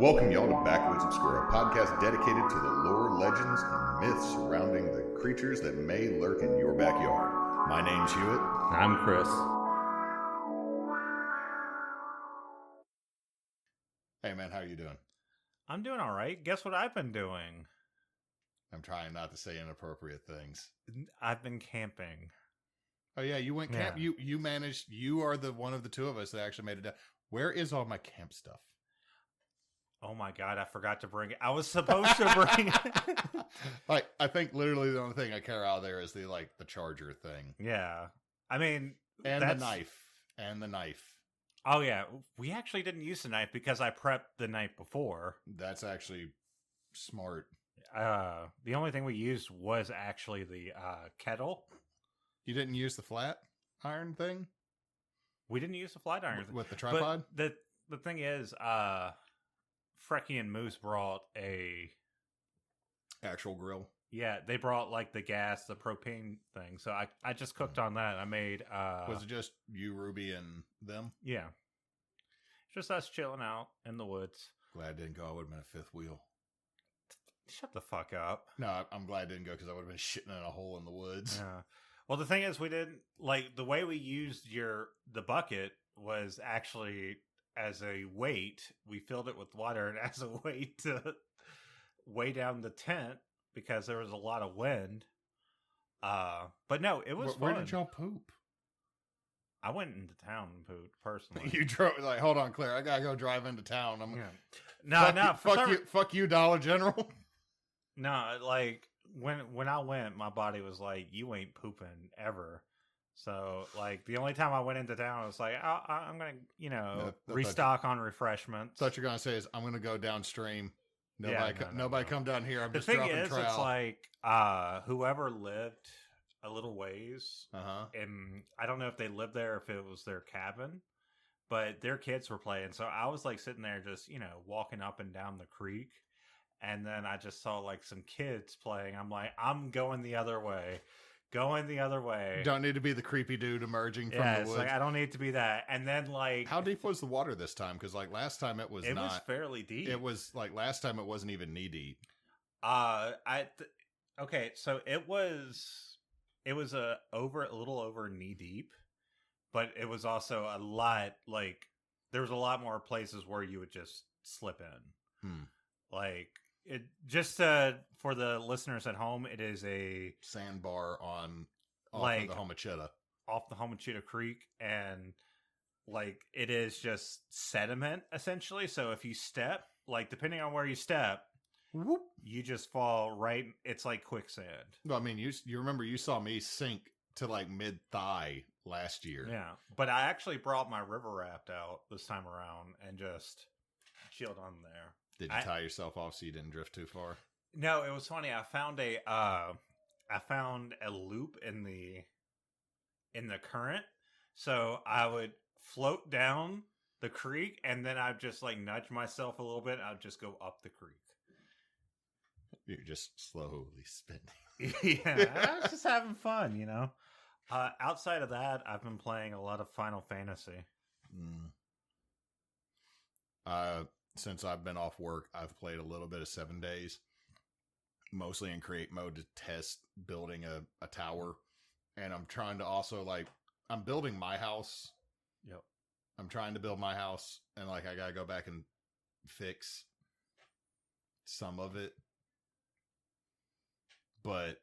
welcome y'all to Backwoods Obscura, a podcast dedicated to the lore, legends, and myths surrounding the creatures that may lurk in your backyard. My name's Hewitt. I'm Chris. Hey man, how you doing? I'm doing all right. Guess what I've been doing? I'm trying not to say inappropriate things. I've been camping. Oh yeah, you went camp. Yeah. You managed. You are the one of the two of us that actually made it down. Where is all my camp stuff? Oh my god, I forgot to bring it. I was supposed to bring it. Like, I think literally the only thing I carry out there is the charger thing. Yeah. I mean, And the knife. And the knife. Oh yeah, we actually didn't use the knife because I prepped the night before. That's actually smart. The only thing we used was actually the kettle. You didn't use the flat iron thing? We didn't use the flat iron with the tripod? But the thing is, Frecky and Moose brought a actual grill. Yeah, they brought like the gas, the propane thing. So I just cooked on that. I made Was it just you, Ruby, and them? Yeah. Just us chilling out in the woods. Glad I didn't go. I would have been a fifth wheel. Shut the fuck up. No, I'm glad I didn't go because I would have been shitting in a hole in the woods. Yeah. Well, the thing is, we didn't like the way we used the bucket was actually as a weight. We filled it with water and as a weight to weigh down the tent because there was a lot of wind. But no, it was fun. Where did y'all poop? I went into town and pooped personally. You drove like, hold on, Claire. I gotta go drive into town. Fuck you, Dollar General. No, like when I went, my body was like, "You ain't pooping ever." So, like, the only time I went into town, I was like, "I'm gonna, restock on refreshments." Thought you're gonna say is I'm gonna go downstream. Nobody come down here. I'm just dropping trowel. It's like whoever lived a little ways, and I don't know if they lived there or if it was their cabin, but their kids were playing. So I was like sitting there, just walking up and down the creek. And then I just saw like some kids playing. I'm like, I'm going the other way. Don't need to be the creepy dude emerging from the woods. Like, I don't need to be that. And then like, how deep was the water this time? Because like last time it was fairly deep. It was like last time it wasn't even knee deep. Okay, so it was a little over knee deep, but it was also a lot like there was a lot more places where you would just slip in. Like. It just for the listeners at home, it is a sandbar off of the Homachita Creek, and like it is just sediment essentially. So if you step, like depending on where you step, whoop, you just fall right. It's like quicksand. Well, I mean, you remember you saw me sink to like mid thigh last year. Yeah, but I actually brought my river raft out this time around and just chilled on there. Did you tie yourself off so you didn't drift too far? No, it was funny. I found a loop in the current, so I would float down the creek, and then I'd just like nudge myself a little bit. I'd just go up the creek. You're just slowly spinning. Yeah, I was just having fun, Outside of that, I've been playing a lot of Final Fantasy. Since I've been off work, I've played a little bit of 7 Days, mostly in create mode to test building a tower. And I'm trying to also I'm building my house. Yep. I'm trying to build my house and I got to go back and fix some of it. But,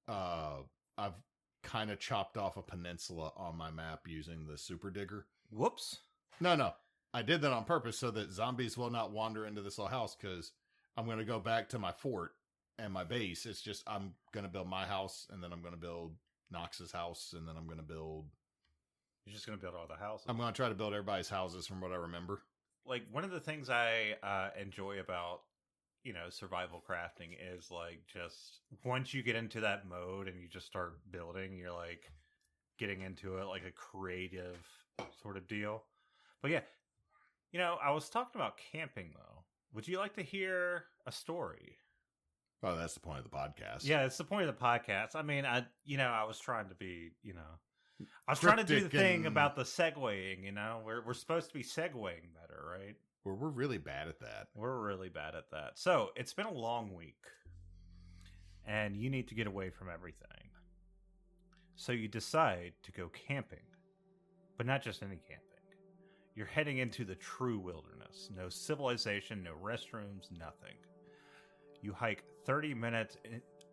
I've kind of chopped off a peninsula on my map using the super digger. Whoops. No. I did that on purpose so that zombies will not wander into this little house because I'm going to go back to my fort and my base. It's just I'm going to build my house and then I'm going to build Knox's house and then I'm going to build... You're just going to build all the houses? I'm going to try to build everybody's houses from what I remember. Like, one of the things I enjoy about, survival crafting is, like, just once you get into that mode and you just start building, you're, like, getting into it like a creative sort of deal. But yeah. I was talking about camping, though. Would you like to hear a story? Oh, that's the point of the podcast. Yeah, it's the point of the podcast. I mean, I was trying to be, I was trying to do the thing about the segueing, We're supposed to be segueing better, right? We're really bad at that. We're really bad at that. So it's been a long week, and you need to get away from everything. So you decide to go camping, but not just any camping. You're heading into the true wilderness. No civilization, no restrooms, nothing. You hike 30 minutes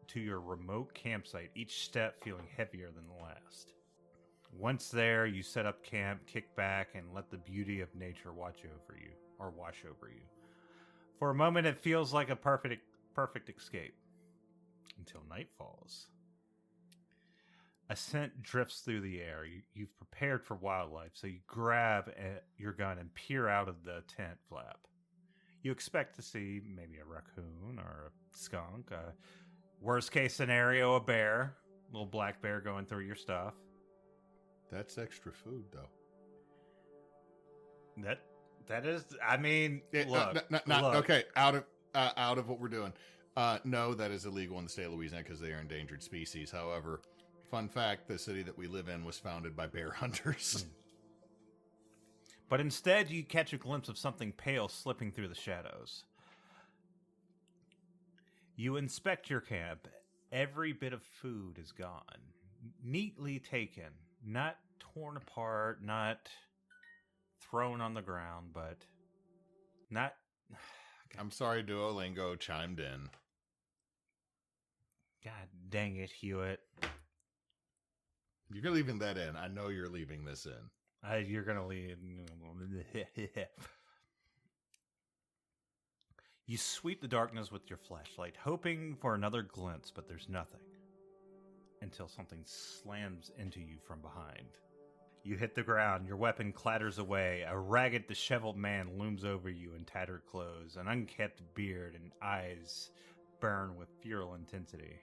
to your remote campsite, each step feeling heavier than the last. Once there, you set up camp, kick back, and let the beauty of nature wash over you. For a moment, it feels like a perfect escape. Until night falls. A scent drifts through the air. You've prepared for wildlife, so you grab your gun and peer out of the tent flap. You expect to see maybe a raccoon or a skunk. Worst case scenario, a bear. Little black bear going through your stuff. That's extra food, though. That is, I mean, look. Okay, out of what we're doing. No, that is illegal in the state of Louisiana because they are endangered species. However, fun fact, the city that we live in was founded by bear hunters. But instead, you catch a glimpse of something pale slipping through the shadows. You inspect your camp. Every bit of food is gone. Neatly taken. Not torn apart, not thrown on the ground, but not... I'm sorry, Duolingo chimed in. God dang it, Hewitt. You're leaving that in. I know you're leaving this in. You're going to leave. You sweep the darkness with your flashlight, hoping for another glimpse, but there's nothing. Until something slams into you from behind. You hit the ground, your weapon clatters away, a ragged, disheveled man looms over you in tattered clothes, an unkempt beard and eyes burn with feral intensity.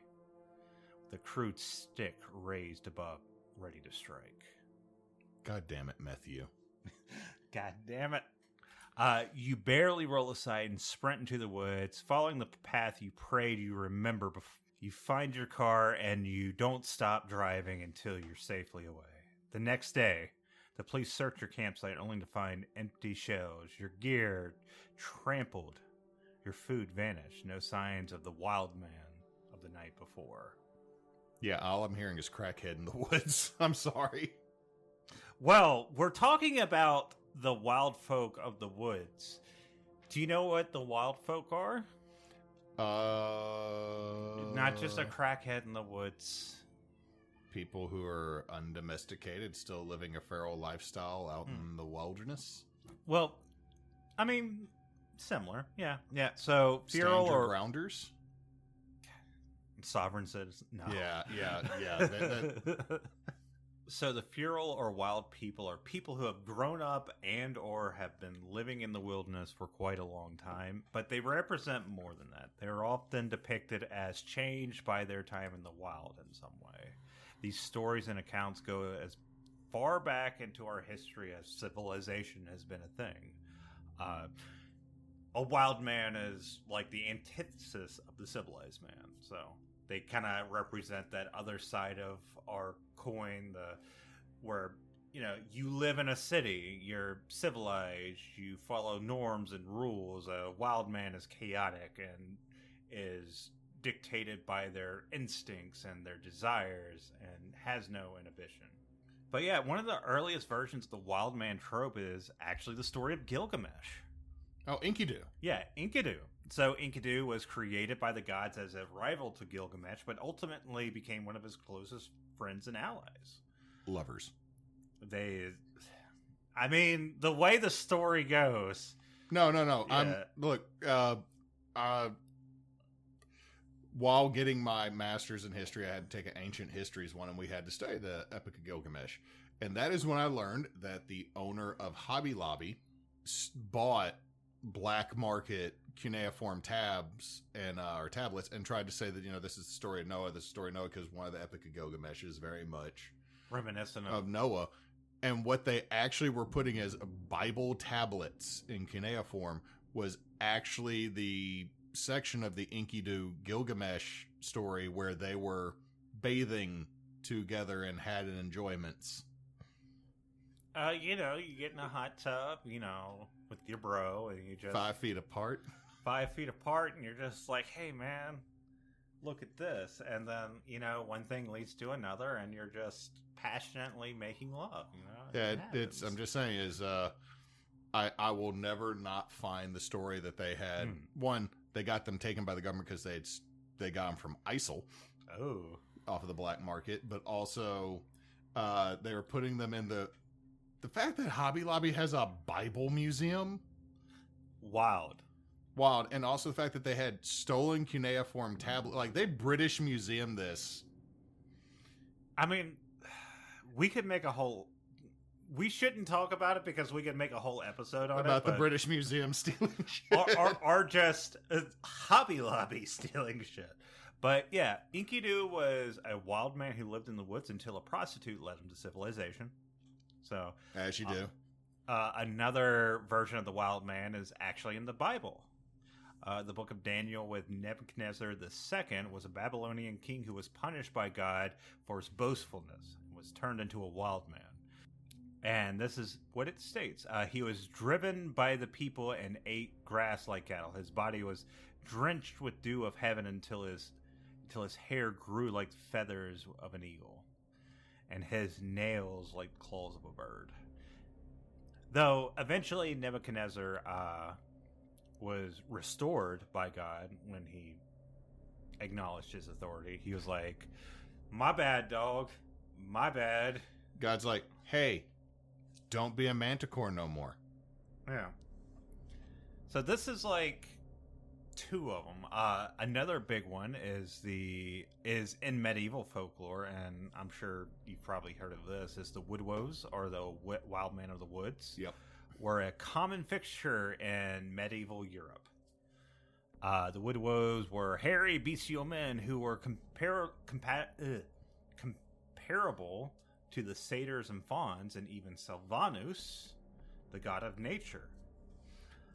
The crude stick raised above, ready to strike. God damn it, Matthew. God damn it. You barely roll aside and sprint into the woods, following the path you prayed you remember before. You find your car and you don't stop driving until you're safely away. The next day, the police search your campsite only to find empty shelves, your gear trampled, your food vanished, no signs of the wild man of the night before. Yeah, all I'm hearing is crackhead in the woods. I'm sorry. Well, we're talking about the wild folk of the woods. Do you know what the wild folk are? Not just a crackhead in the woods. People who are undomesticated, still living a feral lifestyle out in the wilderness. Well, I mean, similar. Yeah. So, feral or grounders? Sovereign citizens? No. Yeah. So the feral or wild people are people who have grown up and or have been living in the wilderness for quite a long time, but they represent more than that. They're often depicted as changed by their time in the wild in some way. These stories and accounts go as far back into our history as civilization has been a thing. A wild man is like the antithesis of the civilized man, so they kind of represent that other side of our coin, where you live in a city, you're civilized, you follow norms and rules. A wild man is chaotic and is dictated by their instincts and their desires and has no inhibition. But yeah, one of the earliest versions of the wild man trope is actually the story of Gilgamesh. Oh, Enkidu. Yeah, Enkidu. So Enkidu was created by the gods as a rival to Gilgamesh, but ultimately became one of his closest friends and allies. Lovers. I mean, the way the story goes. No. Yeah. While getting my master's in history, I had to take an ancient histories one, and we had to study the Epic of Gilgamesh. And that is when I learned that the owner of Hobby Lobby bought black market cuneiform tabs and or tablets and tried to say that this is the story of Noah. This is the story of Noah because one of the Epic of Gilgamesh is very much reminiscent of Noah. And what they actually were putting as Bible tablets in cuneiform was actually the section of the Enkidu Gilgamesh story where they were bathing together and had an enjoyments. You get in a hot tub, with your bro, and you just 5 feet apart. 5 feet apart, and you're just like, hey man, look at this. And then, you know, one thing leads to another, and you're just passionately making love, you know? Yeah, I'm just saying is, I will never not find the story that they had. One, they got them taken by the government because they got them from ISIL. Oh. Off of the black market, but also they were putting them in the fact that Hobby Lobby has a Bible museum. Wild. And also the fact that they had stolen cuneiform tablet, like they British museum this. I mean, we could make a whole. We shouldn't talk about it because we could make a whole episode on about the British Museum stealing shit, or just Hobby Lobby stealing shit. But yeah, Enkidu was a wild man who lived in the woods until a prostitute led him to civilization. So, as you do. Another version of the wild man is actually in the Bible. The book of Daniel with Nebuchadnezzar II was a Babylonian king who was punished by God for his boastfulness and was turned into a wild man. And this is what it states. He was driven by the people and ate grass like cattle. His body was drenched with dew of heaven until his hair grew like feathers of an eagle, and his nails like claws of a bird. Though eventually Nebuchadnezzar was restored by God when he acknowledged his authority. He was like, "My bad, dog. My bad." God's like, "Hey, don't be a manticore no more." Yeah. So this is like two of them. Another big one is in medieval folklore, and I'm sure you've probably heard of this, is the Woodwoes, or the Wild Man of the Woods. Yep. Were a common fixture in medieval Europe. The Woodwoes were hairy, bestial men who were comparable to the satyrs and fauns, and even Sylvanus, the god of nature.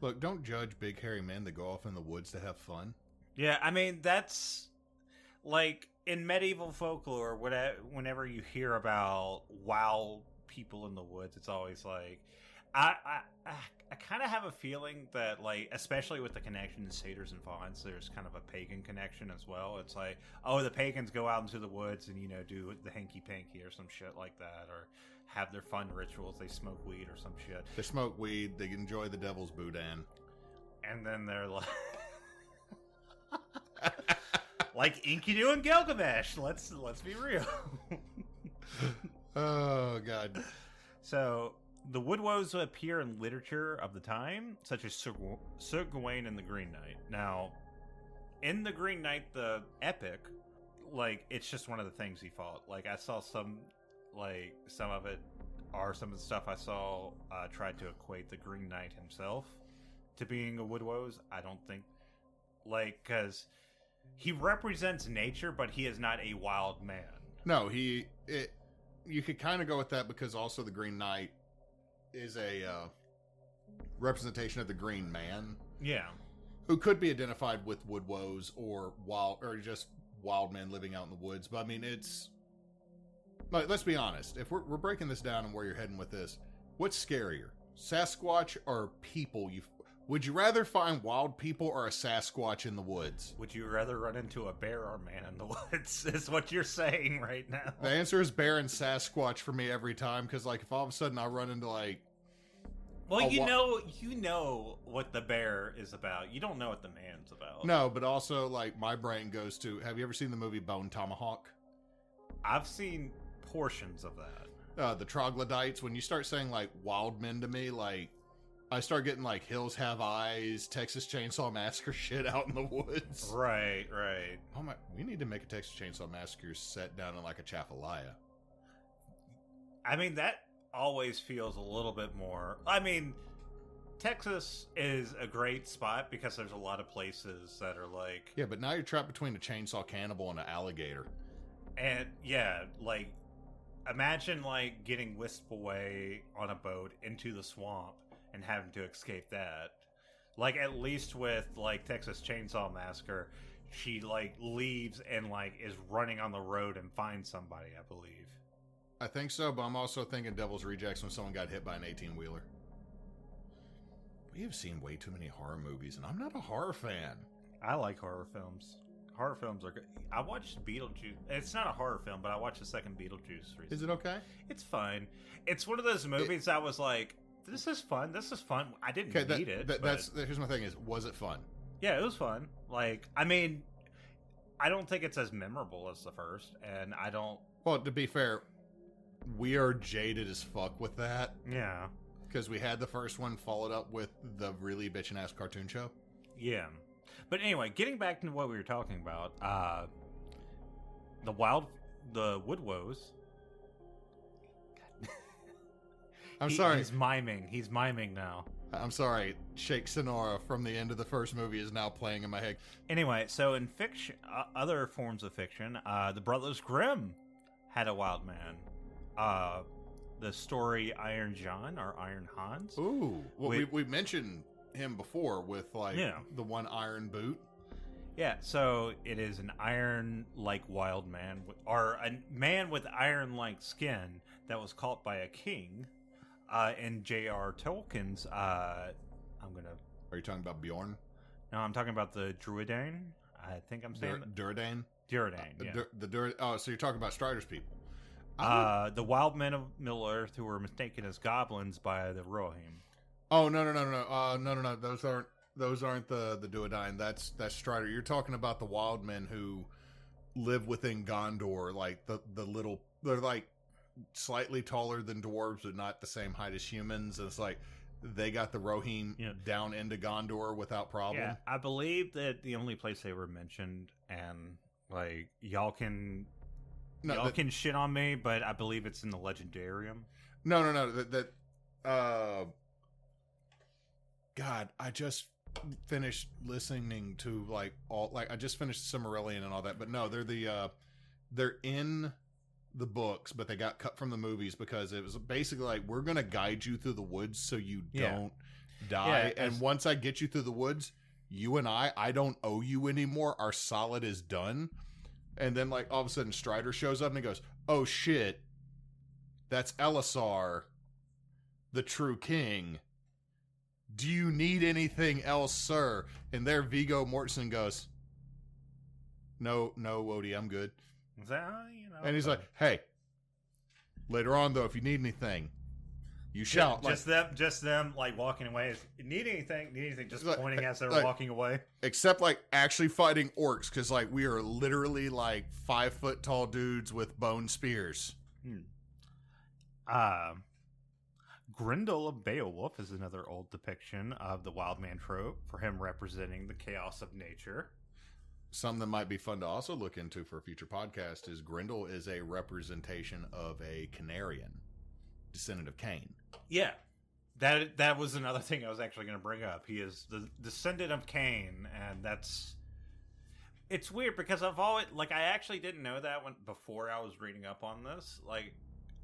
Look, don't judge big hairy men that go off in the woods to have fun. Yeah, I mean, that's like in medieval folklore, whenever you hear about wild people in the woods, it's always like, I kind of have a feeling that, like, especially with the connection to satyrs and fauns, there's kind of a pagan connection as well. It's like, oh, the pagans go out into the woods and, you know, do the hanky-panky or some shit like that, or have their fun rituals. They smoke weed or some shit. They smoke weed. They enjoy the devil's boudin. And then they're like... like Enkidu and Gilgamesh. Let's be real. Oh, God. So... the Woodwoes appear in literature of the time, such as Sir Gawain and the Green Knight. Now, in the Green Knight, the epic, like, it's just one of the things he fought. Like, I saw some of it, or some of the stuff I saw tried to equate the Green Knight himself to being a Woodwoes. I don't think, like, because he represents nature, but he is not a wild man. No, you could kind of go with that, because also the Green Knight is a representation of the Green Man. Yeah. Who could be identified with Woodwoes or just wild men living out in the woods. But I mean, it's like, let's be honest. If we're breaking this down and where you're heading with this, what's scarier, Sasquatch or people? Would you rather find wild people or a Sasquatch in the woods? Would you rather run into a bear or a man in the woods, is what you're saying right now. The answer is bear and Sasquatch for me every time, because, like, if all of a sudden I run into, like... well, you know what the bear is about. You don't know what the man's about. No, but also, like, my brain goes to... have you ever seen the movie Bone Tomahawk? I've seen portions of that. The troglodytes. When you start saying, like, wild men to me, like... I start getting, like, Hills Have Eyes, Texas Chainsaw Massacre shit out in the woods. Right. Oh my, we need to make a Texas Chainsaw Massacre set down in, like, a Chapalaya. I mean, that always feels a little bit more... I mean, Texas is a great spot because there's a lot of places that are, like... yeah, but now you're trapped between a chainsaw cannibal and an alligator. And, yeah, like, imagine, like, getting whisked away on a boat into the swamp and having to escape that. Like, at least with, like, Texas Chainsaw Massacre, she, like, leaves and, like, is running on the road and finds somebody, I believe. I think so, but I'm also thinking Devil's Rejects when someone got hit by an 18-wheeler. We have seen way too many horror movies, and I'm not a horror fan. I like horror films. Horror films are good. I watched Beetlejuice. It's not a horror film, but I watched the second Beetlejuice recently. Is it okay? It's fine. It's one of those movies that was like, this is fun. This is fun. I didn't need it. Here's my thing: was it fun? Yeah, it was fun. Like, I mean, I don't think it's as memorable as the first, and I don't. Well, to be fair, we are jaded as fuck with that. Yeah. Because we had the first one followed up with the really bitchin' ass cartoon show. Yeah. But anyway, getting back to what we were talking about, the Wood Woes. I'm sorry. He's miming. He's miming now. I'm sorry. Shake Sonora from the end of the first movie is now playing in my head. Anyway, so in fiction, other forms of fiction, the Brothers Grimm had a wild man. The story Iron John or Iron Hans. Ooh. Well, we mentioned him before with the one iron boot. Yeah, so it is an iron-like wild man, or a man with iron-like skin that was caught by a king. In J.R. Tolkien's, Are you talking about Bjorn? No, I'm talking about the Druidane. I think I'm saying Duradane. Duradane. Yeah. So you're talking about Strider's people. The wild men of Middle-earth who were mistaken as goblins by the Rohirrim. Oh no! No! Those aren't the Duodine. That's Strider. You're talking about the wild men who live within Gondor, like the little. They're like slightly taller than dwarves, but not the same height as humans. And it's like they got the Rohirrim down into Gondor without problem. Yeah, I believe that the only place they were mentioned, and like y'all can shit on me, but I believe it's in the Legendarium. No. God, I just finished listening to I just finished Silmarillion and all that, but no, they're in the books, but they got cut from the movies because it was basically like, we're gonna guide you through the woods so you don't die, and once I get you through the woods, you and I don't owe you anymore. Our solid is done. And then all of a sudden Strider shows up and he goes, oh shit, that's Elisar, the true king. Do you need anything else, sir? And there Viggo Mortensen goes, no, Odie, I'm good. And he's like, hey, later on though, if you need anything, you shout. Just them walking away. Need anything, just pointing as they're walking away. Except actually fighting orcs, because we are literally 5 foot tall dudes with bone spears. Grendel of Beowulf is another old depiction of the wild man trope, for him representing the chaos of nature. Something that might be fun to also look into for a future podcast is Grendel is a representation of a Canarian, descendant of Cain. Yeah. That was another thing I was actually going to bring up. He is the descendant of Cain, and it's weird because I've always I actually didn't know that before I was reading up on this. I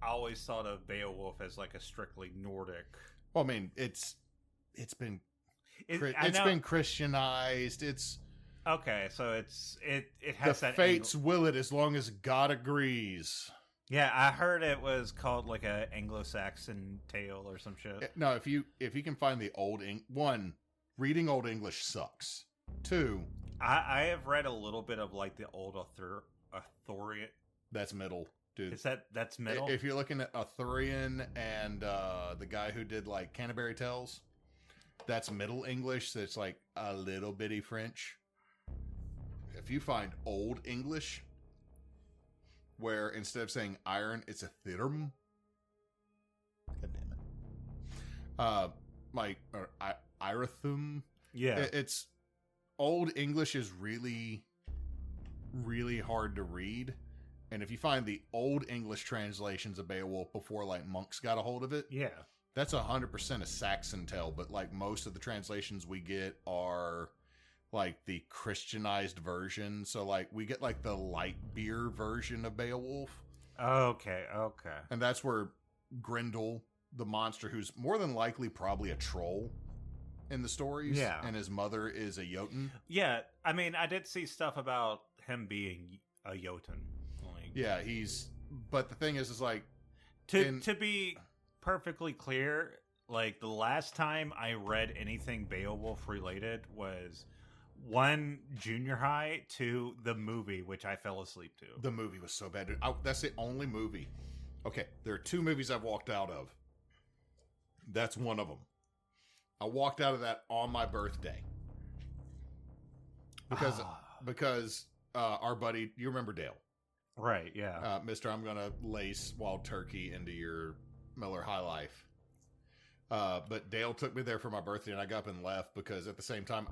always thought of Beowulf as a strictly Nordic. Well, I mean, it's been Christianized. It's okay, so it has the that fates will it as long as God agrees. Yeah, I heard it was called a Anglo-Saxon tale or some shit. No, if you can find the one, reading Old English sucks. 2, I have read a little bit of the old Arthurian. That's middle. Dude, is that's middle? If you're looking at Arthurian and the guy who did Canterbury Tales, that's Middle English. So it's a little bitty French. If you find Old English, where instead of saying iron, it's a thirm. God damn it. Irathum. Yeah, it's Old English is really, really hard to read. And if you find the Old English translations of Beowulf before monks got a hold of it, that's 100% a Saxon tale. But most of the translations we get are the Christianized version. So we get the light beer version of Beowulf. Okay. And that's where Grendel, the monster, who's more than likely probably a troll in the stories, and his mother is a Jotun. Yeah, I mean, I did see stuff about him being a Jotun. Yeah, but the thing is to be perfectly clear, Like the last time I read anything Beowulf related was one, junior high, two, the movie, which I fell asleep to. The movie was so bad. Dude. That's the only movie. Okay, there are 2 movies I've walked out of. That's one of them. I walked out of that on my birthday because our buddy, you remember Dale, right? Yeah, Mister. I'm gonna lace wild turkey into your Miller High Life. But Dale took me there for my birthday, and I got up and left because at the same time,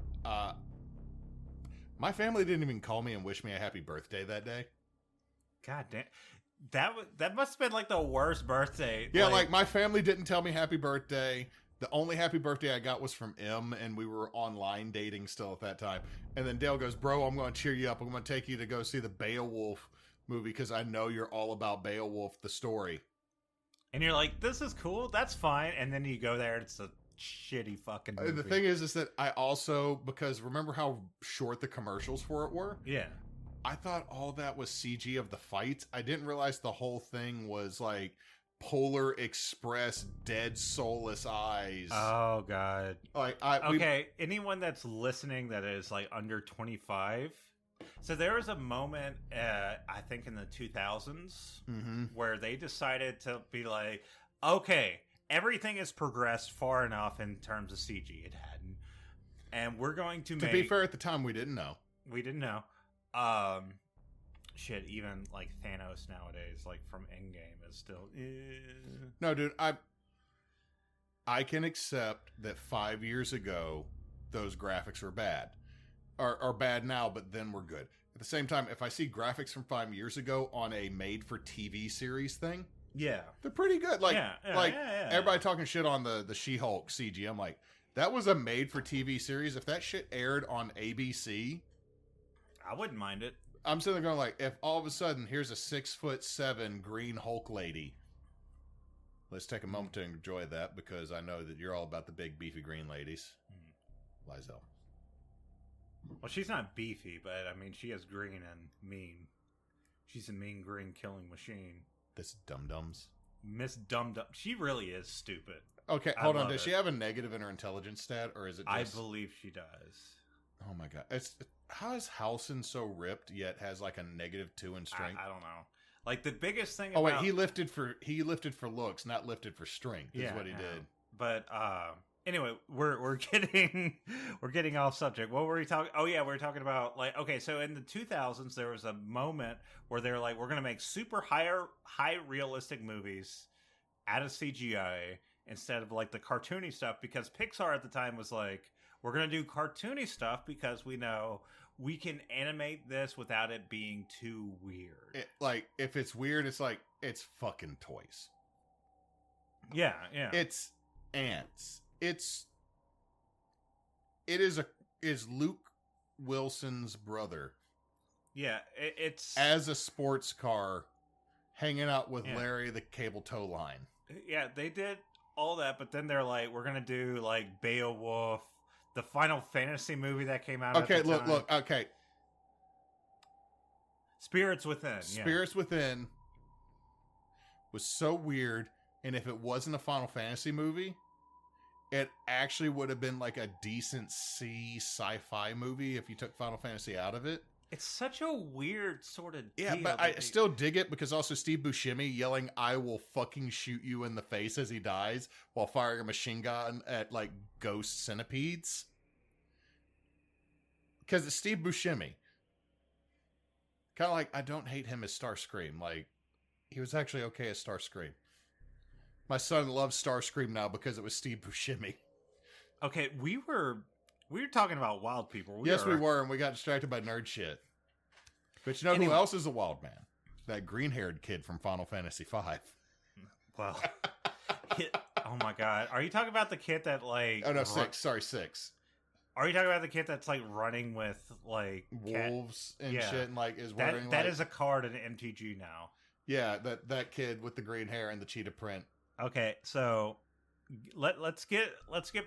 my family didn't even call me and wish me a happy birthday that day. God damn. That must have been like the worst birthday. Yeah, like my family didn't tell me happy birthday. The only happy birthday I got was from M, and we were online dating still at that time. And then Dale goes, bro, I'm going to cheer you up. I'm going to take you to go see the Beowulf movie because I know you're all about Beowulf, the story. And you're like, this is cool. That's fine. And then you go there and it's a shitty fucking movie. The thing is that I also, because remember how short the commercials for it were? Yeah. I thought all that was CG of the fights. I didn't realize the whole thing was like Polar Express, dead soulless eyes. Oh God! Like, anyone that's listening that is like under 25. So there was a moment, I think in the 2000s, where they decided to be like, okay, everything has progressed far enough in terms of CG. It hadn't, and we're going to make. To be fair, at the time we didn't know. We didn't know. Shit, even like Thanos nowadays, like from Endgame, is still. No, dude, I can accept that 5 years ago those graphics were bad, are bad now, but then we're good. At the same time, if I see graphics from 5 years ago on a made-for-TV series thing, yeah, they're pretty good. Like, yeah. Everybody talking shit on the She-Hulk CG. I'm like, that was a made-for-TV series. If that shit aired on ABC. I wouldn't mind it. I'm sitting there going like, if all of a sudden here's a 6'7" green Hulk lady, let's take a moment to enjoy that because I know that you're all about the big beefy green ladies. Lizelle. Well, she's not beefy, but I mean she is green and mean. She's a mean green killing machine. This dum-dums. Miss Dum-Dum. She really is stupid. Okay, hold on. Does she have a negative in her intelligence stat, or is it just... I believe she does. Oh my god. How is Halson so ripped yet has like a -2 in strength? I don't know. Like the biggest thing. Wait, he lifted for looks, not lifted for strength. Is what he did. But anyway, we're getting off subject. What were we talking? Oh yeah, we were talking about like okay. So in the 2000s, there was a moment where they're like, we're gonna make super high realistic movies out of CGI instead of like the cartoony stuff because Pixar at the time was like, we're going to do cartoony stuff because we know we can animate this without it being too weird. Like, if it's weird, it's like, it's fucking toys. Yeah. It's ants. It is Luke Wilson's brother. Yeah, it's... As a sports car, hanging out with Larry the cable tow line. Yeah, they did all that, but then they're like, we're going to do, like, Beowulf, the Final Fantasy movie that came out okay, at the time. Look, okay. Spirits Within. Spirits Within was so weird, and if it wasn't a Final Fantasy movie, it actually would have been like a decent C sci-fi movie if you took Final Fantasy out of it. It's such a weird sort of deal. Yeah, but I still dig it because also Steve Buscemi yelling, I will fucking shoot you in the face as he dies while firing a machine gun at, like, ghost centipedes. Because it's Steve Buscemi. Kind of like, I don't hate him as Starscream. Like, he was actually okay as Starscream. My son loves Starscream now because it was Steve Buscemi. Okay, we were talking about wild people. We were, and we got distracted by nerd shit. But you know who else is a wild man? That green-haired kid from Final Fantasy V. Well, oh my god. Are you talking about the kid that, like... Oh, no, 6. Sorry, 6. Are you talking about the kid that's, like, running with, like... wolves and shit, and, like, is wearing, That is a card in MTG now. Yeah, that kid with the green hair and the cheetah print. Okay, so... Let's get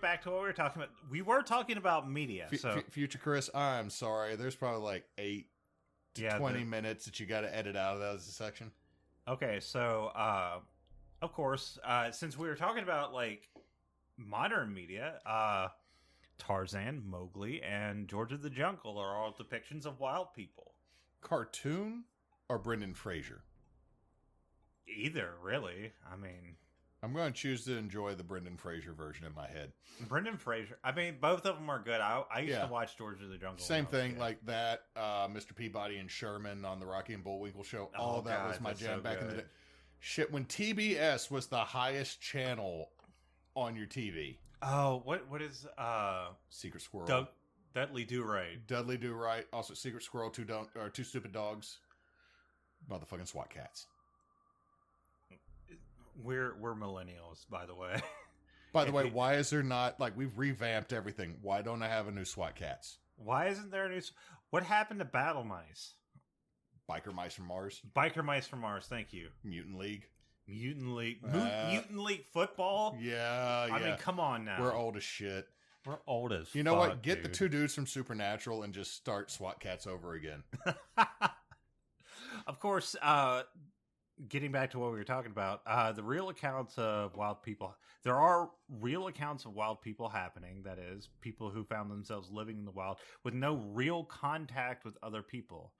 back to what we were talking about. We were talking about media. Future Chris, I'm sorry. There's probably like 8 to 20 minutes that you got to edit out of that as a section. Okay, so of course, since we were talking about like modern media, Tarzan, Mowgli, and George of the Jungle are all depictions of wild people. Cartoon or Brendan Fraser? Either, really. I mean, I'm going to choose to enjoy the Brendan Fraser version in my head. Brendan Fraser. I mean, both of them are good. I used to watch George of the Jungle. Same thing, like that. Mr. Peabody and Sherman on the Rocky and Bullwinkle show. All that was my jam back in the day. Shit, when TBS was the highest channel on your TV. Oh, what is Secret Squirrel? Dudley Do Right. Dudley Do Right. Also, Secret Squirrel, Two Stupid Dogs. Motherfucking SWAT Cats. We're millennials, by the way. By the way, why is there not, like, we've revamped everything. Why don't I have a new SWAT Cats? Why isn't there a new... What happened to Battle Mice? Biker Mice from Mars. Biker Mice from Mars, thank you. Mutant League. Mutant League. Mutant League football? Yeah. I mean, come on now. We're old as shit. We're old as You know what? Get the two dudes from Supernatural and just start SWAT Cats over again. Of course, getting back to what we were talking about, the real accounts of wild people. There are real accounts of wild people happening. That is, people who found themselves living in the wild with no real contact with other people.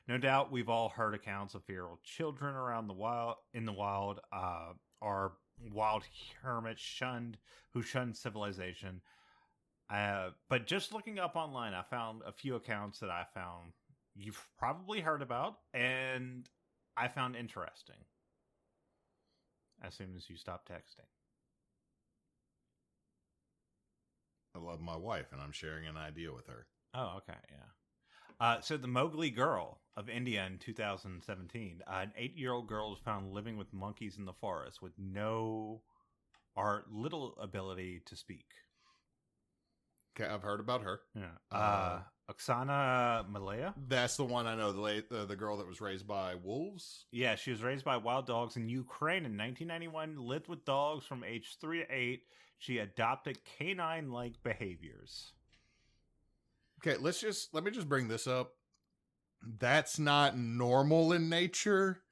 No doubt, we've all heard accounts of feral children around the wild, or wild hermits who shunned civilization. But just looking up online, I found a few accounts that I found you've probably heard about, and I found interesting. As soon as you stop texting. I love my wife, and I'm sharing an idea with her. Oh, okay, yeah. So the Mowgli girl of India in 2017, an 8-year-old girl was found living with monkeys in the forest with no or little ability to speak. Okay, I've heard about her. Yeah. Oksana Malaya? That's the one I know, the girl that was raised by wolves? Yeah, she was raised by wild dogs in Ukraine in 1991, lived with dogs from age 3 to 8. She adopted canine-like behaviors. Okay, let me just bring this up. That's not normal in nature.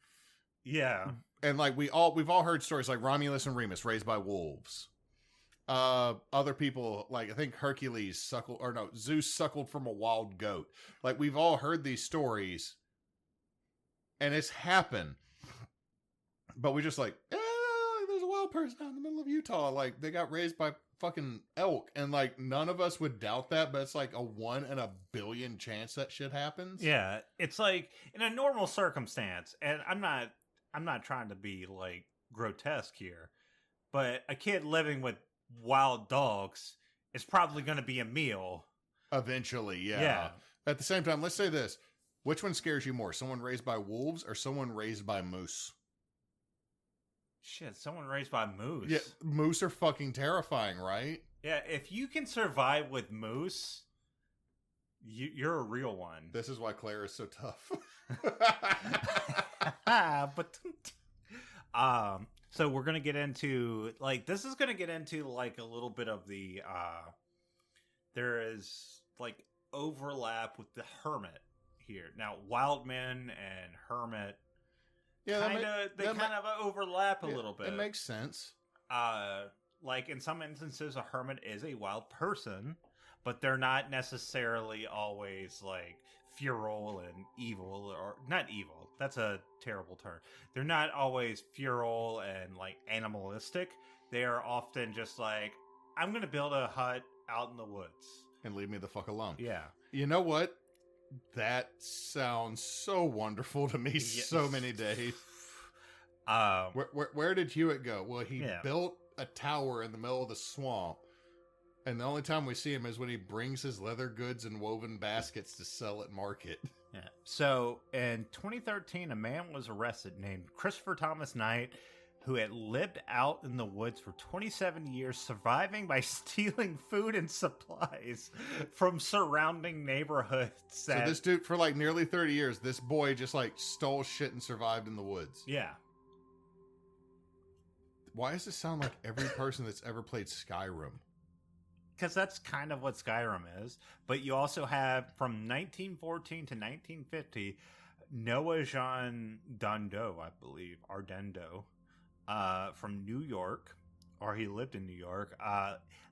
Yeah. And like we've all heard stories like Romulus and Remus raised by wolves. Other people, like I think Zeus suckled from a wild goat. Like we've all heard these stories and it's happened. But we just like, there's a wild person out in the middle of Utah. Like they got raised by fucking elk, and like none of us would doubt that, but it's like a 1 in a billion chance that shit happens. Yeah, it's like in a normal circumstance, and I'm not trying to be like grotesque here, but a kid living with wild dogs is probably going to be a meal eventually. Yeah. At the same time, let's say this: which one scares you more, someone raised by wolves or someone raised by moose? Shit, someone raised by moose. Yeah, moose are fucking terrifying, right? Yeah, if you can survive with moose, you're a real one. This is why Claire is so tough. But so we're gonna get into like this is gonna get into like a little bit of the there is like overlap with the hermit here. Now, Wildman and hermit. Yeah, they kind of overlap a little bit. It makes sense. Like in some instances, a hermit is a wild person, but they're not necessarily always like feral and evil, or not evil. That's a terrible term. They're not always feral and like animalistic. They are often just like, I'm going to build a hut out in the woods and leave me the fuck alone. Yeah. You know what? That sounds so wonderful to me. Yes. So many days. Where did Hewitt go? Well, he built a tower in the middle of the swamp, and the only time we see him is when he brings his leather goods in woven baskets to sell at market. Yeah. So in 2013, a man was arrested named Christopher Thomas Knight, who had lived out in the woods for 27 years, surviving by stealing food and supplies from surrounding neighborhoods. So this dude, for like nearly 30 years, this boy just like stole shit and survived in the woods. Yeah. Why does this sound like every person that's ever played Skyrim? Because that's kind of what Skyrim is. But you also have, from 1914 to 1950, Noah Jean Dando, I believe, Ardendo, from New York, or he lived in New York,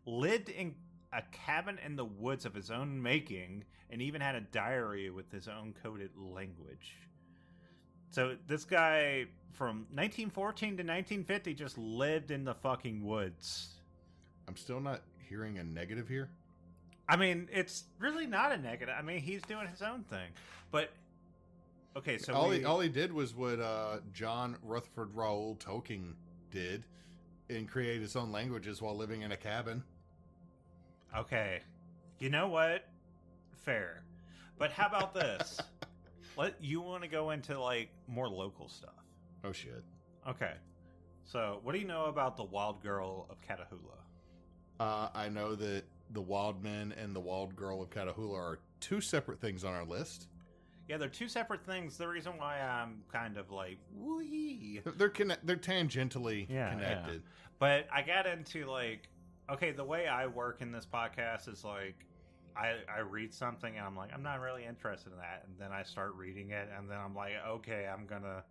lived in a cabin in the woods of his own making, and even had a diary with his own coded language. So this guy from 1914 to 1950 just lived in the fucking woods. I'm still not hearing a negative here. I mean, it's really not a negative. I mean, he's doing his own thing. But, okay, so all he did was what John Rutherford Raoul Tolkien did and create his own languages while living in a cabin. Okay. You know what? Fair. But how about this? You want to go into, like, more local stuff. Oh, shit. Okay. So, what do you know about the Wild Girl of Catahoula? I know that the Wild Men and the Wild Girl of Catahoula are two separate things on our list. Yeah, they're two separate things. The reason why I'm kind of like, woo-hee. They're tangentially connected. Yeah. But I got into, like, okay, the way I work in this podcast is, like, I read something and I'm like, I'm not really interested in that. And then I start reading it and then I'm like, okay, I'm going to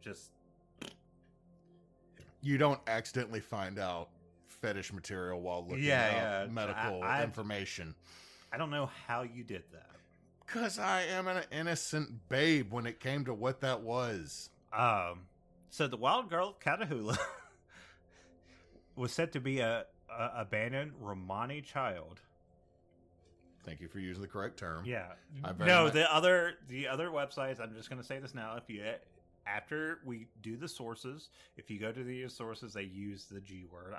just... You don't accidentally find out fetish material while looking up medical information. I don't know how you did that. Because I am an innocent babe when it came to what that was. So the Wild Girl of Catahoula was said to be a abandoned Romani child. Thank you for using the correct term. Yeah. The other websites, I'm just going to say this now, after we do the sources, if you go to the sources, they use the G word.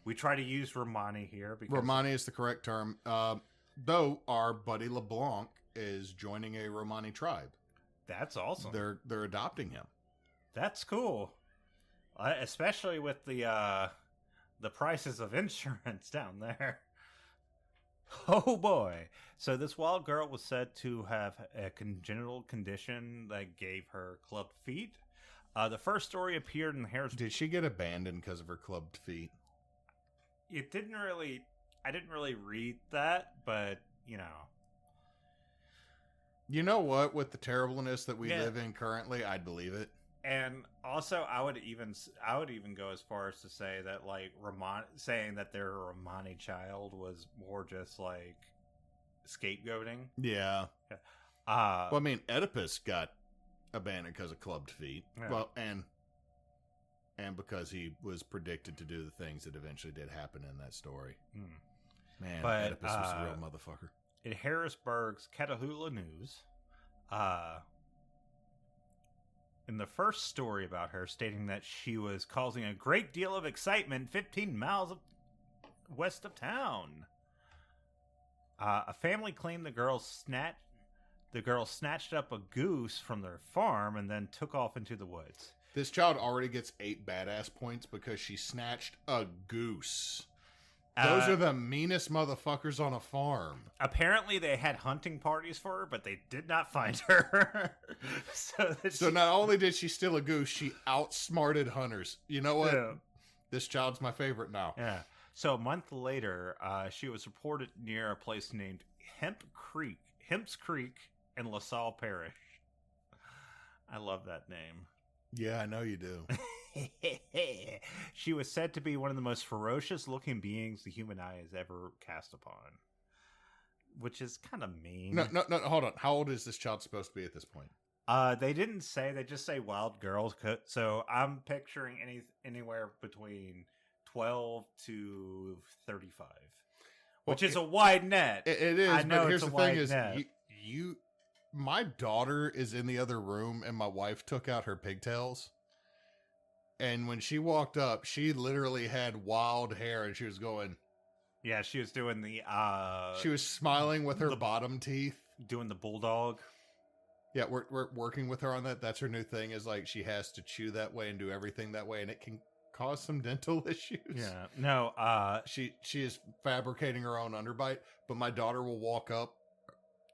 We try to use Romani here. Because Romani is the correct term. Though our buddy LeBlanc is joining a Romani tribe. That's awesome. They're adopting him. That's cool. Especially with the prices of insurance down there. Oh boy. So this wild girl was said to have a congenital condition that gave her clubbed feet. The first story appeared in Harris. Did she get abandoned because of her clubbed feet? I didn't really read that, but you know. You know what? With the terribleness that we live in currently, I'd believe it. And also, I would even go as far as to say that, like, saying that they're a Romani child was more just like scapegoating. Yeah. Well, I mean, Oedipus got abandoned because of clubbed feet. Yeah. Well, and because he was predicted to do the things that eventually did happen in that story. Man, but, Oedipus was a real motherfucker. In Harrisburg's Catahoula News, in the first story about her, stating that she was causing a great deal of excitement 15 miles west of town. A family claimed the girl snatched up a goose from their farm and then took off into the woods. This child already gets 8 badass points because she snatched a goose. Those are the meanest motherfuckers on a farm. Apparently, they had hunting parties for her, but they did not find her. So not only did she steal a goose, she outsmarted hunters. You know what? Yeah. This child's my favorite now. Yeah. So a month later, she was reported near a place named Hemp's Creek in LaSalle Parish. I love that name. Yeah, I know you do. She was said to be one of the most ferocious looking beings the human eye has ever cast upon. Which is kind of mean. No, hold on. How old is this child supposed to be at this point? They didn't say. They just say wild girls. So I'm picturing anywhere between 12 to 35. Which is a wide net. It is, I know, but here's the thing is, my daughter is in the other room, and my wife took out her pigtails. And when she walked up, she literally had wild hair, and she was going... Yeah, she was doing the... she was smiling with her bottom teeth. Doing the bulldog. Yeah, we're working with her on that. That's her new thing, is like she has to chew that way and do everything that way, and it can cause some dental issues. Yeah, no, she is fabricating her own underbite, but my daughter will walk up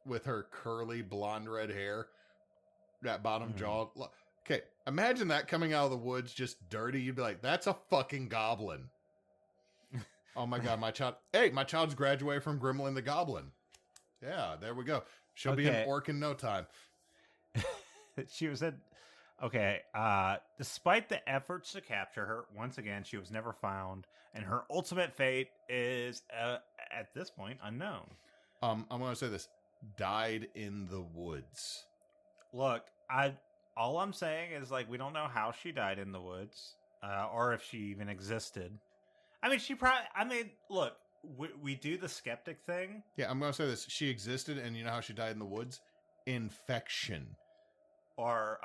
with her curly blonde red hair, that bottom jaw. Okay, imagine that coming out of the woods just dirty. You'd be like, that's a fucking goblin. Oh my God, my child's graduated from Gremlin the Goblin. Yeah, there we go. She'll be an orc in no time. She was said, Okay, despite the efforts to capture her, once again, she was never found, and her ultimate fate is, at this point, unknown. I'm going to say this. Died in the woods. Look, all I'm saying is, like, we don't know how she died in the woods, or if she even existed. I mean, look, we do the skeptic thing. Yeah, I'm going to say this. She existed, and you know how she died in the woods? Infection. Or,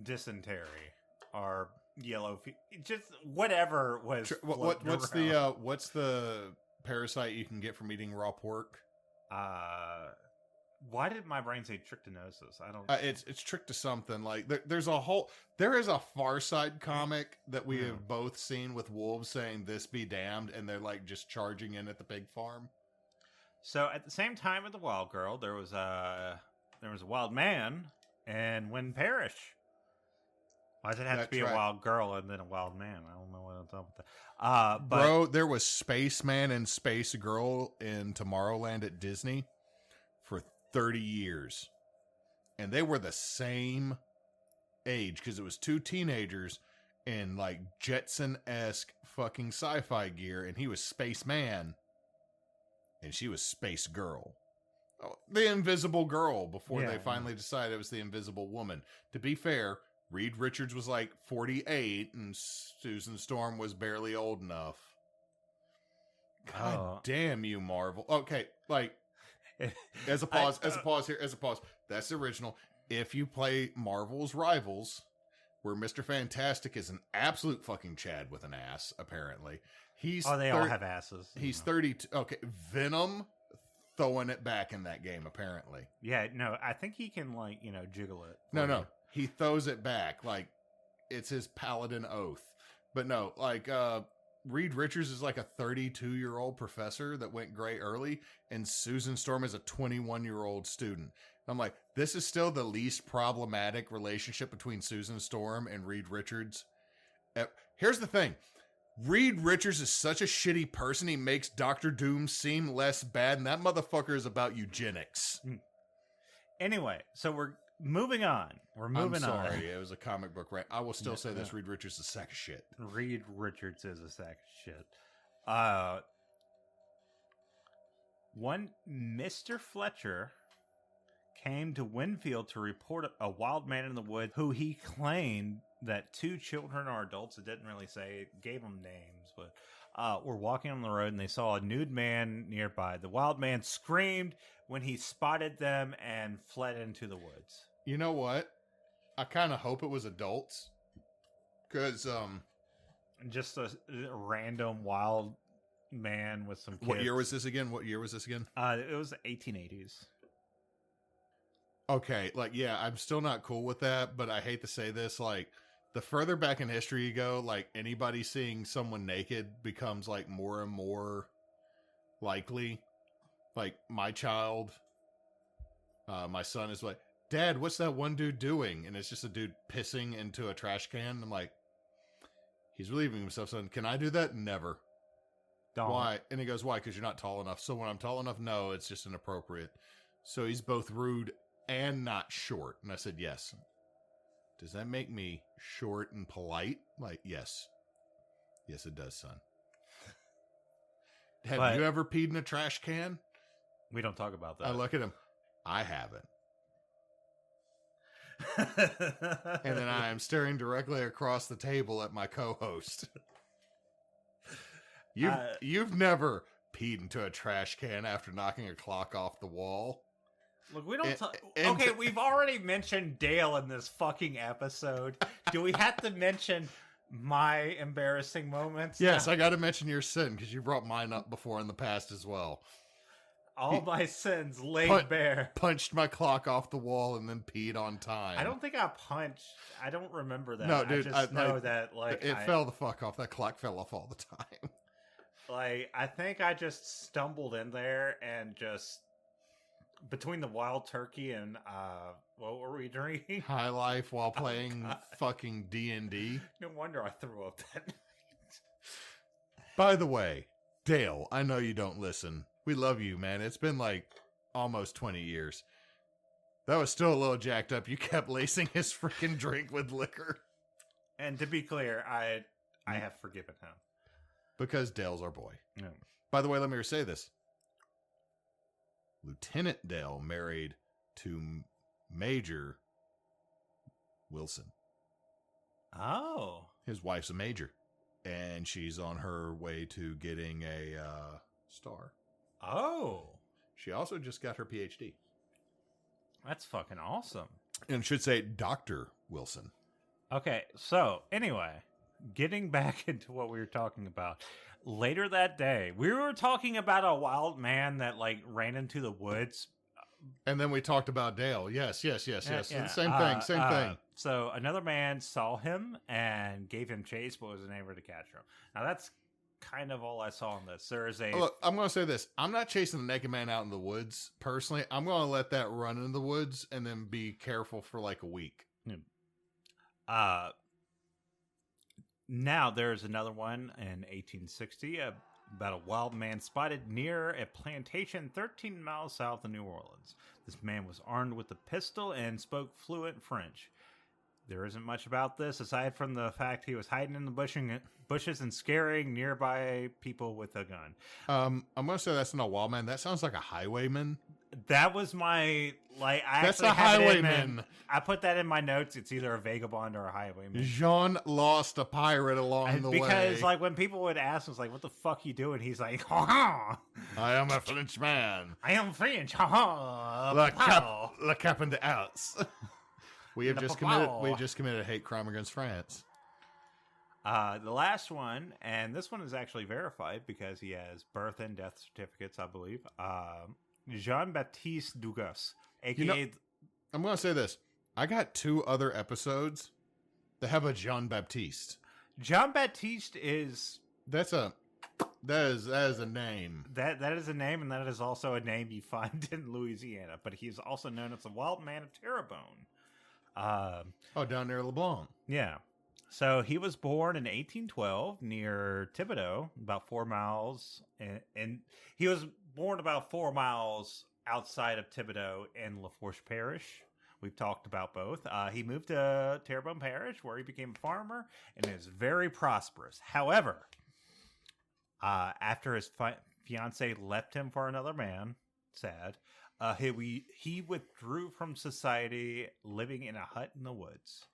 dysentery. Or yellow fever. Just whatever was what's around. what's the parasite you can get from eating raw pork? Why did my brain say trichinosis? I don't. It's tricked to something. Like there is a Far Side comic that we have both seen with wolves saying "this be damned," and they're like just charging in at the pig farm. So at the same time with the wild girl, there was a wild man and Wynn Parish. Why does it have to be a wild girl and then a wild man? I don't know what's up with that. Bro, there was Spaceman and Space Girl in Tomorrowland at Disney for 30 years. And they were the same age because it was two teenagers in like Jetson-esque fucking sci-fi gear, and he was Spaceman and she was Space Girl. Oh, the Invisible Girl before they finally decided it was the Invisible Woman. To be fair, Reed Richards was like 48 and Susan Storm was barely old enough. God damn you, Marvel. Okay, like as a pause. That's the original. If you play Marvel's Rivals, where Mr. Fantastic is an absolute fucking Chad with an ass, apparently. They all have asses. He's 32. Okay, Venom throwing it back in that game, apparently. Yeah, no, I think he can, like, jiggle it. No. He throws it back. Like, it's his paladin oath. But no, like, Reed Richards is like a 32-year-old professor that went gray early, and Susan Storm is a 21-year-old student. I'm like, this is still the least problematic relationship between Susan Storm and Reed Richards. Here's the thing. Reed Richards is such a shitty person, he makes Dr. Doom seem less bad, and that motherfucker is about eugenics. Anyway, so we're moving on. I'm sorry, it was a comic book rant. I will still say this, Reed Richards is a sack of shit. Reed Richards is a sack of shit. One Mr. Fletcher came to Winfield to report a wild man in the woods who he claimed that two children or adults, it didn't really say, it gave them names, but were walking on the road and they saw a nude man nearby. The wild man screamed when he spotted them and fled into the woods. You know what? I kind of hope it was adults. Because, just a random wild man with some kids. What year was this again? It was the 1880s. Okay, like, yeah, I'm still not cool with that, but I hate to say this, like, the further back in history you go, like, anybody seeing someone naked becomes, like, more and more likely. Like, my child, my son is like, Dad, what's that one dude doing? And it's just a dude pissing into a trash can. I'm like, he's relieving himself, son. Can I do that? Never. Don't. Why? And he goes, why? Because you're not tall enough. So when I'm tall enough, no, it's just inappropriate. So he's both rude and not short. And I said, yes. Does that make me short and polite? Like, yes. Yes, it does, son. Have you ever peed in a trash can? We don't talk about that. I look at him. I haven't. And then I am staring directly across the table at my co-host. You've never peed into a trash can after knocking a clock off the wall. Look, we don't talk. Okay, we've already mentioned Dale in this fucking episode. Do we have to mention my embarrassing moments? Yes, I got to mention your sin because you brought mine up before in the past as well. All my sins laid bare. Punched my clock off the wall and then peed on time. I don't think I punched. I don't remember that. No, dude, I just know that, like, it fell the fuck off. That clock fell off all the time. Like, I think I just stumbled in there and just between the wild turkey and what were we drinking? High Life while playing fucking D&D. No wonder I threw up that night. By the way, Dale, I know you don't listen. We love you, man. It's been like almost 20 years. That was still a little jacked up. You kept lacing his freaking drink with liquor. And to be clear, I have forgiven him. Because Dale's our boy. Yeah. By the way, let me say this. Lieutenant Dale married to Major Wilson. Oh. His wife's a major. And she's on her way to getting a star. Oh. She also just got her PhD. That's fucking awesome. And should say Dr. Wilson. Okay, so anyway, getting back into what we were talking about. Later that day, we were talking about a wild man that like ran into the woods. And then we talked about Dale. Yes. Yeah. Same thing. So another man saw him and gave him chase, but was unable to catch him. Now that's kind of all I saw in this. There is a Look, I'm going to say this. I'm not chasing the naked man out in the woods, personally. I'm going to let that run in the woods and then be careful for like a week. Now there's another one in 1860 about a wild man spotted near a plantation 13 miles south of New Orleans. This man was armed with a pistol and spoke fluent French. There isn't much about this aside from the fact he was hiding in the bushes and scaring nearby people with a gun. I'm going to say that's not a wild man. That sounds like a highwayman. That was my, like, that's a highwayman. I put that in my notes. It's either a vagabond or a highwayman. Jean lost a pirate along the way. Because, like, when people would ask him, like, what the fuck you doing? He's like, ha-ha. I am a French man. I am French, ha-ha. Le Captain de Alps. We have just committed a hate crime against France. The last one, and this one is actually verified because he has birth and death certificates, I believe. Jean-Baptiste Dugas, a.k.a. I'm going to say this. I got 2 other episodes that have a Jean-Baptiste. Jean-Baptiste is... That is a name. That is a name, and that is also a name you find in Louisiana. But he is also known as the Wild Man of Terrebonne. Down near LeBlanc. Yeah. So he was born in 1812 near Thibodaux, about 4 miles. And he was born about 4 miles outside of Thibodaux in Lafourche Parish. We've talked about both. He moved to Terrebonne Parish, where he became a farmer and is very prosperous. However, after his fiance left him for another man, sad, he withdrew from society, living in a hut in the woods.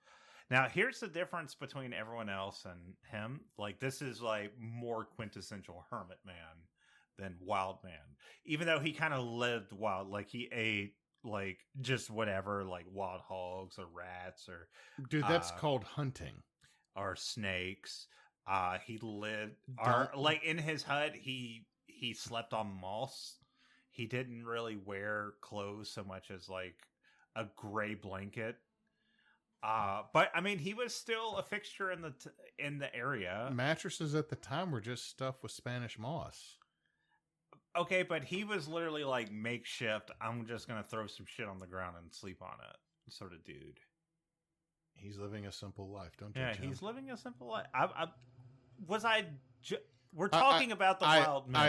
Now, here's the difference between everyone else and him. Like, this is, like, more quintessential hermit man than wild man. Even though he kind of lived wild. Like, he ate, like, just whatever, like, wild hogs or rats or... Dude, that's called hunting. Or snakes. He lived... Or, like, in his hut, he slept on moss. He didn't really wear clothes so much as, like, a gray blanket. But I mean, he was still a fixture in the area. Mattresses at the time were just stuffed with Spanish moss. Okay, but he was literally like makeshift. I'm just gonna throw some shit on the ground and sleep on it, sort of dude. He's living a simple life. Don't judge him. He's living a simple life. We're talking about the wild man.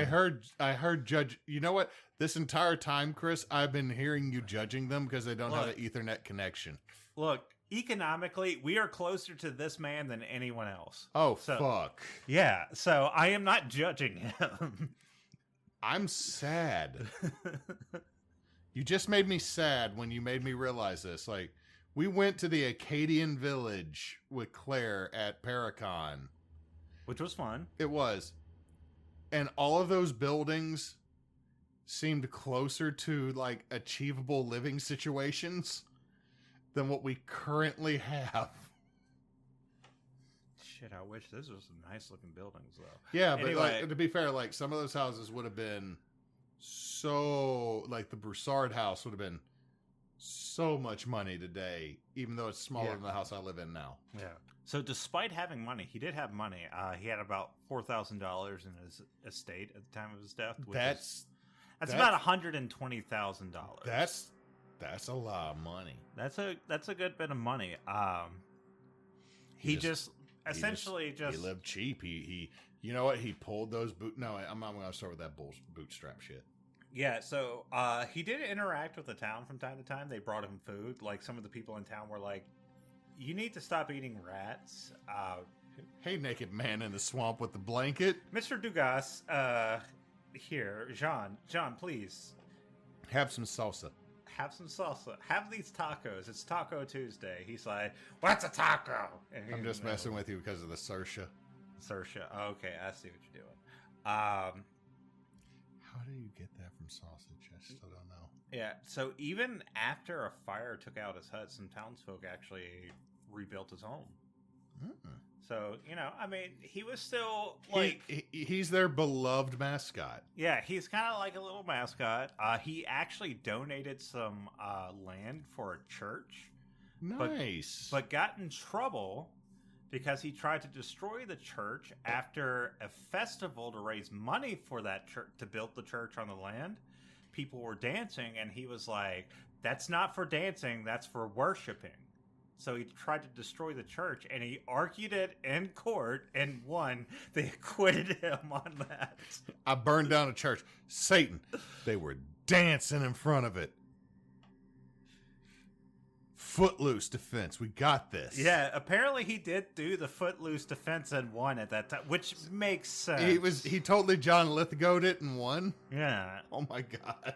I heard judge. You know what? This entire time, Chris, I've been hearing you judging them because they don't have an Ethernet connection. Look. Economically, we are closer to this man than anyone else. Oh, fuck. Yeah, so I am not judging him. I'm sad. You just made me sad when you made me realize this. Like, we went to the Acadian Village with Claire at Paracon. Which was fun. It was. And all of those buildings seemed closer to, like, achievable living situations than what we currently have. Shit, I wish this was some nice looking buildings though. Yeah, but anyway, like, to be fair, like some of those houses would have been so, like the Broussard house would have been so much money today, even though it's smaller than the house I live in now. Yeah. So despite having money, he did have money. He had about $4,000 in his estate at the time of his death. That's about $120,000. That's a lot of money. That's a good bit of money. He lived cheap. He you know what? He pulled those boot. No, I'm not going to start with that bootstrap shit. Yeah, so he did interact with the town from time to time. They brought him food. Like some of the people in town were like, "You need to stop eating rats." Hey, naked man in the swamp with the blanket. Mr. Dugas, here, John, please Have some salsa. have some salsa. Have these tacos. It's Taco Tuesday. He's like, "What's a taco?" And I'm just messing with you because of the Sersha. Sersha. Okay, I see what you're doing. How do you get that from sausage? I still don't know. Yeah, so even after a fire took out his hut, some townsfolk actually rebuilt his home. Mm-mm. So, I mean, he was still like... He's their beloved mascot. Yeah, he's kind of like a little mascot. He actually donated some land for a church. Nice. But got in trouble because he tried to destroy the church after a festival to raise money for that church, to build the church on the land. People were dancing, and he was like, "That's not for dancing, that's for worshiping." So he tried to destroy the church, and he argued it in court and won. They acquitted him on that. I burned down a church. Satan. They were dancing in front of it. Footloose defense. We got this. Yeah, apparently he did do the footloose defense and won at that time, which makes sense. He totally John Lithgow'd it and won. Yeah. Oh my god.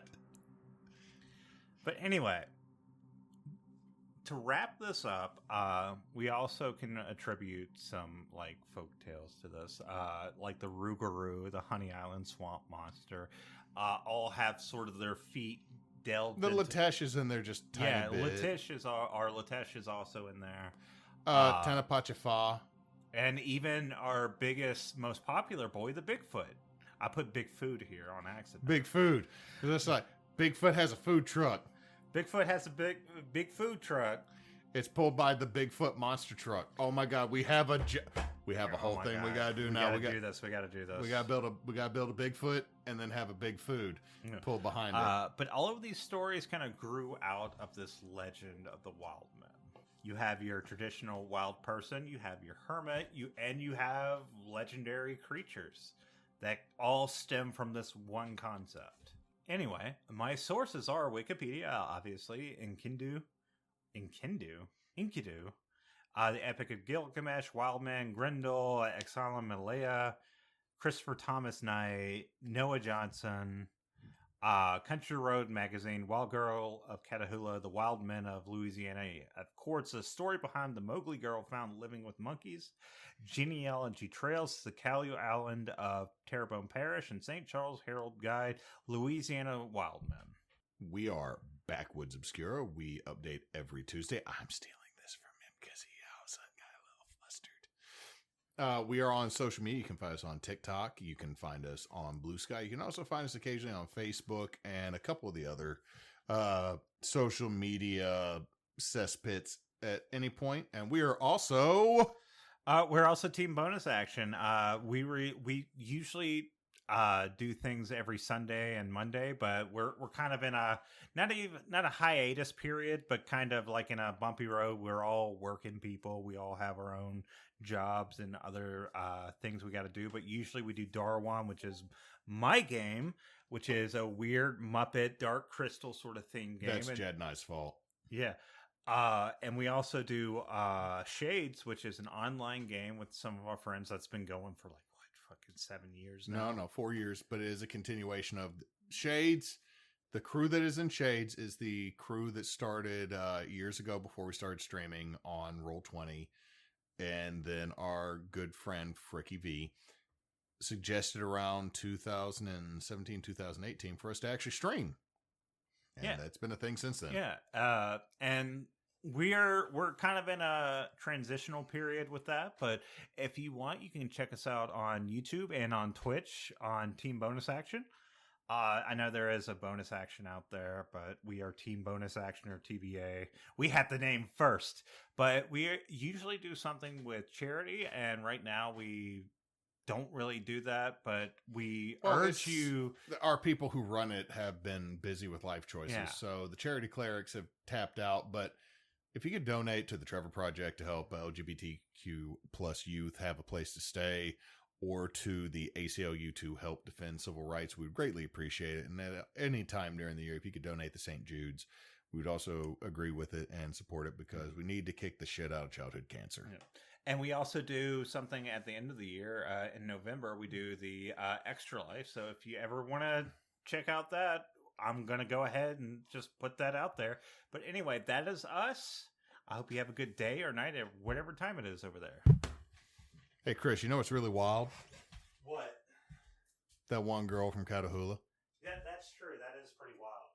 But anyway, to wrap this up, we also can attribute some like folk tales to this, like the Rougarou, the Honey Island swamp monster, all have sort of their feet delved. The Latesh is in there just tiny bit. Latesh is our Latesh is also in there. Tanapachafa. And even our biggest, most popular boy, the Bigfoot. I put Big Food here on accident. Big Food. It's like Bigfoot has a food truck. Bigfoot has a big food truck. It's pulled by the Bigfoot monster truck. Oh my god, we have a whole thing God. we gotta do now. We gotta do this. We gotta build a Bigfoot and then have a Big Food pulled behind it. But all of these stories kind of grew out of this legend of the wild men. You have your traditional wild person, you have your hermit, you have legendary creatures that all stem from this one concept. Anyway, my sources are Wikipedia, obviously, Enkidu, the Epic of Gilgamesh, Wildman, Grendel, Exile Malaya, Christopher Thomas Knight, Noah Johnson, Country Road Magazine, Wild Girl of Catahoula, The Wild Men of Louisiana. Of course, the story behind the Mowgli girl found living with monkeys, Genealogy Trails, the Callao Island of Terrebonne Parish, and St. Charles Herald Guide, Louisiana Wild Men. We are Backwoods Obscura. We update every Tuesday. I'm stealing this from him because he got a little flustered. We are on social media. You can find us on TikTok. You can find us on Blue Sky. You can also find us occasionally on Facebook and a couple of the other social media cesspits at any point. And we are also... we're also Team Bonus Action. We usually do things every Sunday and Monday, but we're kind of in a not a hiatus period, but kind of like in a bumpy road. We're all working people. We all have our own jobs and other things we got to do. But usually we do Darwan, which is my game, which is a weird Muppet Dark Crystal sort of thing game. That's Jed and I's fault. Yeah. And we also do Shades, which is an online game with some of our friends that's been going for like, fucking 7 years now. No, 4 years, but it is a continuation of Shades. The crew that is in Shades is the crew that started years ago before we started streaming on Roll20. And then our good friend, Fricky V, suggested around 2017, 2018 for us to actually stream. And that's been a thing since then. Yeah. And we're kind of in a transitional period with that, but if you want, you can check us out on YouTube and on Twitch on Team Bonus Action. I know there is a bonus action out there, but we are Team Bonus Action or TBA. We had the name first, but we usually do something with charity, and right now we don't really do that, but we urge you... Our people who run it have been busy with life choices, so the charity clerics have tapped out, but if you could donate to the Trevor Project to help LGBTQ plus youth have a place to stay, or to the ACLU to help defend civil rights, we would greatly appreciate it. And at any time during the year, if you could donate to St. Jude's, we would also agree with it and support it because we need to kick the shit out of childhood cancer. Yeah. And we also do something at the end of the year. In November, we do the Extra Life. So if you ever want to check out that, I'm going to go ahead and just put that out there. But anyway, that is us. I hope you have a good day or night at whatever time it is over there. Hey, Chris, you know what's really wild? What? That one girl from Catahoula. Yeah, that's true. That is pretty wild.